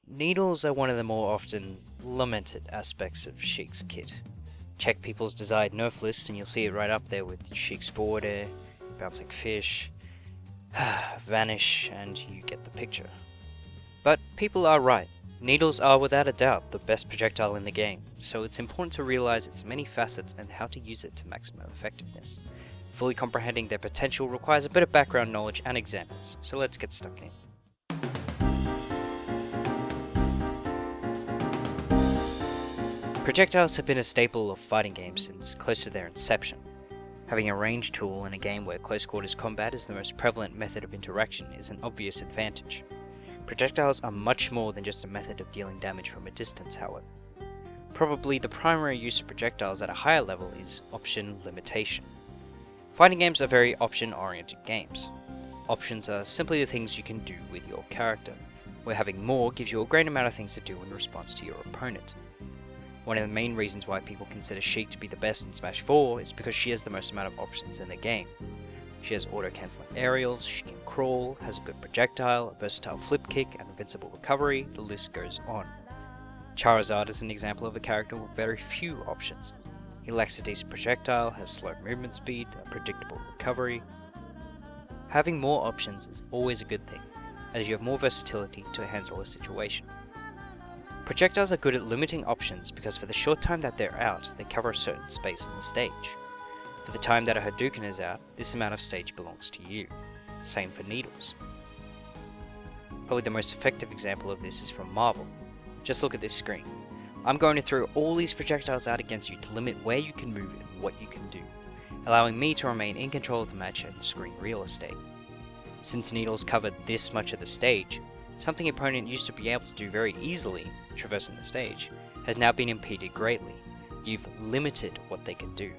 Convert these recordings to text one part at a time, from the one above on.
Needles are one of the more often lamented aspects of Sheik's kit. Check people's desired nerf list and you'll see it right up there with Sheik's forward air, bouncing fish, vanish, and you get the picture. But people are right. Needles are without a doubt the best projectile in the game, so it's important to realize its many facets and how to use it to maximum effectiveness. Fully comprehending their potential requires a bit of background knowledge and examples, so let's get stuck in. Projectiles have been a staple of fighting games since close to their inception. Having a ranged tool in a game where close quarters combat is the most prevalent method of interaction is an obvious advantage. Projectiles are much more than just a method of dealing damage from a distance, however. Probably the primary use of projectiles at a higher level is option limitation. Fighting games are very option-oriented games. Options are simply the things you can do with your character, where having more gives you a great amount of things to do in response to your opponent. One of the main reasons why people consider Sheik to be the best in Smash 4 is because she has the most amount of options in the game. She has auto-cancelling aerials, she can crawl, has a good projectile, a versatile flip kick, and invincible recovery, the list goes on. Charizard is an example of a character with very few options. He lacks a decent projectile, has slow movement speed, a predictable recovery. Having more options is always a good thing, as you have more versatility to handle a situation. Projectiles are good at limiting options because for the short time that they're out, they cover a certain space on the stage. For the time that a Hadouken is out, this amount of stage belongs to you. Same for needles. Probably the most effective example of this is from Marvel. Just look at this screen. I'm going to throw all these projectiles out against you to limit where you can move and what you can do, allowing me to remain in control of the match and screen real estate. Since needles covered this much of the stage, something an opponent used to be able to do very easily, traversing the stage, has now been impeded greatly. You've limited what they can do.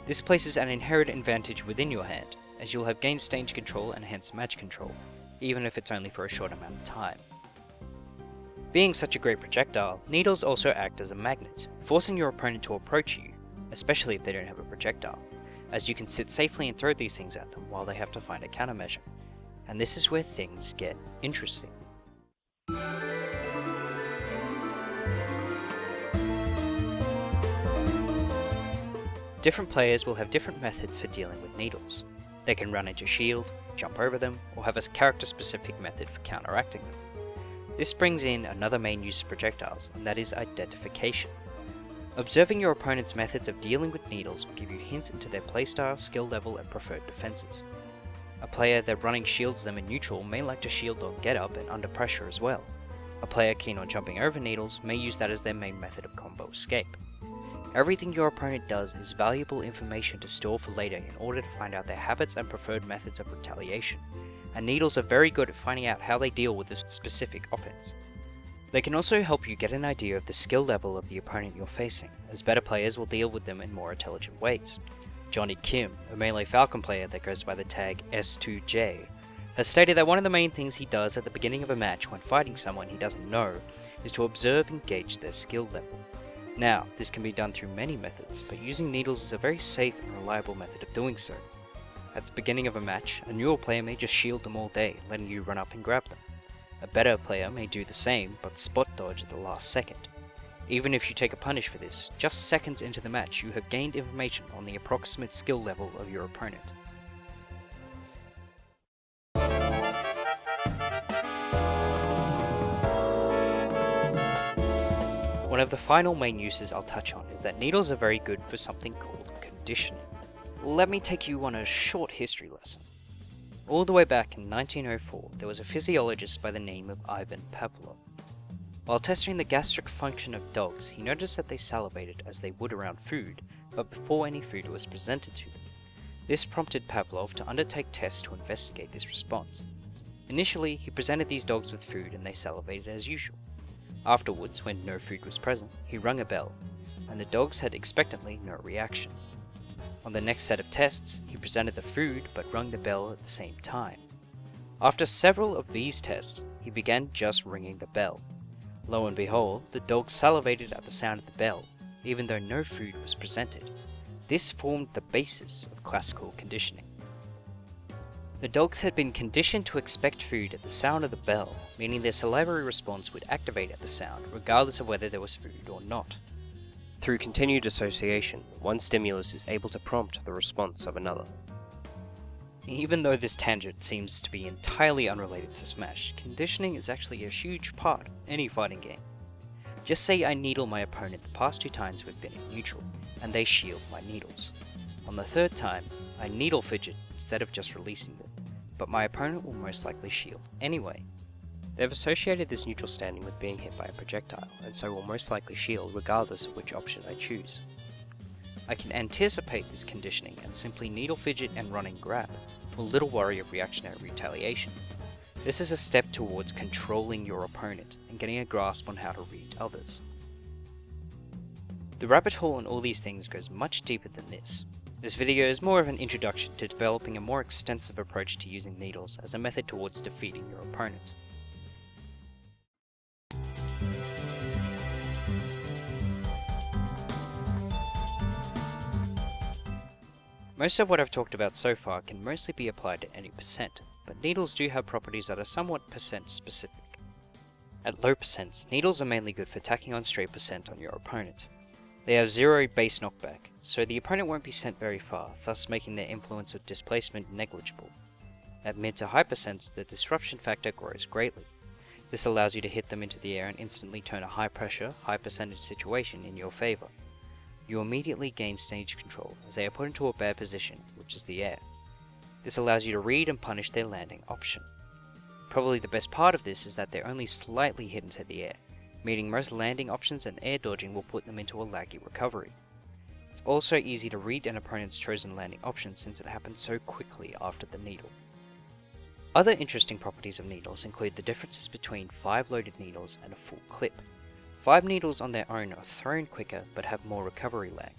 This places an inherent advantage within your hand, as you'll have gained stage control and hence match control, even if it's only for a short amount of time. Being such a great projectile, needles also act as a magnet, forcing your opponent to approach you, especially if they don't have a projectile, as you can sit safely and throw these things at them while they have to find a countermeasure. And this is where things get interesting. Different players will have different methods for dealing with needles. They can run into shield, jump over them, or have a character-specific method for counteracting them. This brings in another main use of projectiles, and that is identification. Observing your opponent's methods of dealing with needles will give you hints into their playstyle, skill level, and preferred defenses. A player that running shields them in neutral may like to shield or get up and under pressure as well. A player keen on jumping over needles may use that as their main method of combo escape. Everything your opponent does is valuable information to store for later in order to find out their habits and preferred methods of retaliation, and needles are very good at finding out how they deal with this specific offense. They can also help you get an idea of the skill level of the opponent you're facing, as better players will deal with them in more intelligent ways. Johnny Kim, a melee Falcon player that goes by the tag S2J, has stated that one of the main things he does at the beginning of a match when fighting someone he doesn't know is to observe and gauge their skill level. Now, this can be done through many methods, but using needles is a very safe and reliable method of doing so. At the beginning of a match, a newer player may just shield them all day, letting you run up and grab them. A better player may do the same, but spot dodge at the last second. Even if you take a punish for this, just seconds into the match you have gained information on the approximate skill level of your opponent. One of the final main uses I'll touch on is that needles are very good for something called conditioning. Let me take you on a short history lesson. All the way back in 1904, there was a physiologist by the name of Ivan Pavlov. While testing the gastric function of dogs, he noticed that they salivated as they would around food, but before any food was presented to them. This prompted Pavlov to undertake tests to investigate this response. Initially, he presented these dogs with food and they salivated as usual. Afterwards, when no food was present, he rung a bell, and the dogs had expectantly no reaction. On the next set of tests, he presented the food but rung the bell at the same time. After several of these tests, he began just ringing the bell. Lo and behold, the dogs salivated at the sound of the bell, even though no food was presented. This formed the basis of classical conditioning. The dogs had been conditioned to expect food at the sound of the bell, meaning their salivary response would activate at the sound, regardless of whether there was food or not. Through continued association, one stimulus is able to prompt the response of another. Even though this tangent seems to be entirely unrelated to Smash, conditioning is actually a huge part of any fighting game. Just say I needle my opponent the past 2 times we've been in neutral, and they shield my needles. On the 3rd time, I needle fidget instead of just releasing them, but my opponent will most likely shield anyway. They've associated this neutral standing with being hit by a projectile, and so will most likely shield regardless of which option I choose. I can anticipate this conditioning and simply needle fidget and run and grab, with little worry of reactionary retaliation. This is a step towards controlling your opponent and getting a grasp on how to read others. The rabbit hole in all these things goes much deeper than this. This video is more of an introduction to developing a more extensive approach to using needles as a method towards defeating your opponent. Most of what I've talked about so far can mostly be applied to any percent, but needles do have properties that are somewhat percent specific. At low percents, needles are mainly good for tacking on straight percent on your opponent. They have 0 base knockback, so the opponent won't be sent very far, thus making their influence of displacement negligible. At mid to high percents, the disruption factor grows greatly. This allows you to hit them into the air and instantly turn a high pressure, high percentage situation in your favour. You immediately gain stage control as they are put into a bad position, which is the air. This allows you to read and punish their landing option. Probably the best part of this is that they're only slightly hit into the air, meaning most landing options and air dodging will put them into a laggy recovery. It's also easy to read an opponent's chosen landing option since it happens so quickly after the needle. Other interesting properties of needles include the differences between 5 loaded needles and a full clip. 5 needles on their own are thrown quicker but have more recovery lag.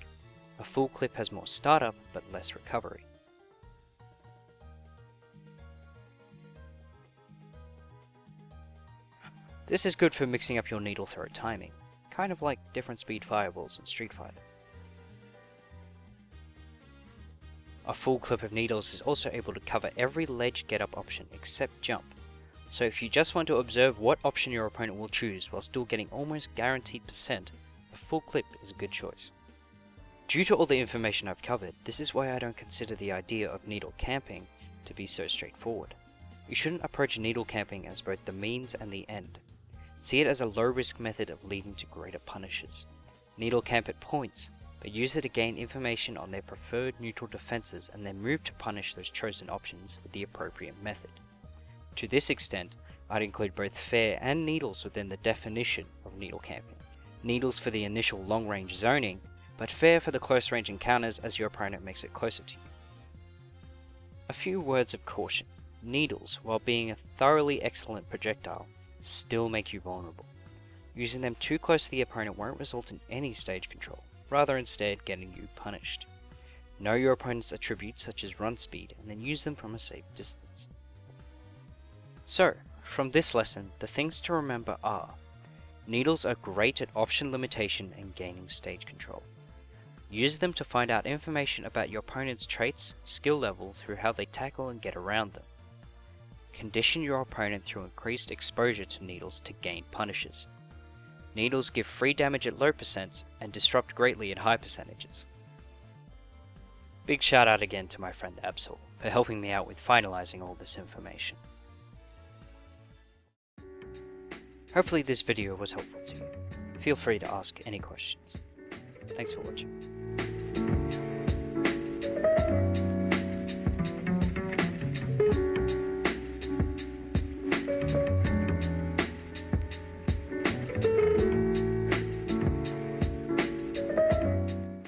A full clip has more startup but less recovery. This is good for mixing up your needle throw timing, kind of like different speed fireballs in Street Fighter. A full clip of needles is also able to cover every ledge get up option except jump. So if you just want to observe what option your opponent will choose while still getting almost guaranteed percent, a full clip is a good choice. Due to all the information I've covered, this is why I don't consider the idea of needle camping to be so straightforward. You shouldn't approach needle camping as both the means and the end. See it as a low-risk method of leading to greater punishes. Needle camp at points, but use it to gain information on their preferred neutral defenses and then move to punish those chosen options with the appropriate method. To this extent, I'd include both fair and needles within the definition of needle camping. Needles for the initial long-range zoning, but fair for the close-range encounters as your opponent makes it closer to you. A few words of caution. Needles, while being a thoroughly excellent projectile, still make you vulnerable. Using them too close to the opponent won't result in any stage control, rather instead getting you punished. Know your opponent's attributes such as run speed and then use them from a safe distance. So, from this lesson, the things to remember are: needles are great at option limitation and gaining stage control. Use them to find out information about your opponent's traits, skill level through how they tackle and get around them. Condition your opponent through increased exposure to needles to gain punishes. Needles give free damage at low percents and disrupt greatly at high percentages. Big shout out again to my friend Absol for helping me out with finalizing all this information. Hopefully this video was helpful to you. Feel free to ask any questions. Thanks for watching.